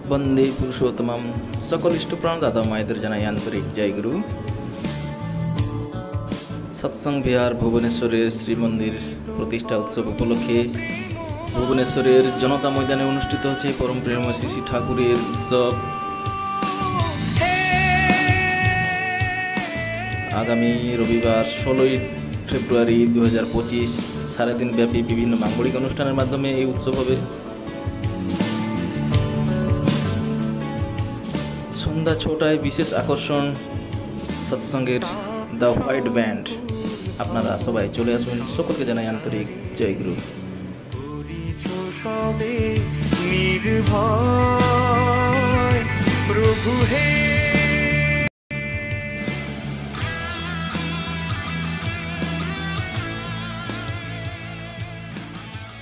বন্দে পুরুষোত্তমম। সকল ইষ্টপ্রাণ দাদা মায়েদের জানাই আন্তরিক জয় গুরু। সৎসঙ্গ বিহার ভুবনেশ্বরের শ্রীমন্দির প্রতিষ্ঠা উৎসব উপলক্ষে ভুবনেশ্বরের জনতা ময়দানে অনুষ্ঠিত হচ্ছে পরম প্রেমময় শ্রী শ্রী ঠাকুরের উৎসব। আগামী রবিবার 16ই ফেব্রুয়ারি 2025 সারাদিন ব্যাপী বিভিন্ন মাঙ্গলিক অনুষ্ঠানের মাধ্যমে এই উৎসব হবে। সন্ধ্যা 6টায় বিশেষ আকর্ষণ সৎসঙ্গের দ্য হোয়াইট ব্যান্ড। আপনারা সবাই চলে আসুন। সকলকে জানাই আন্তরিক জয় গুরু। প্রভু হে।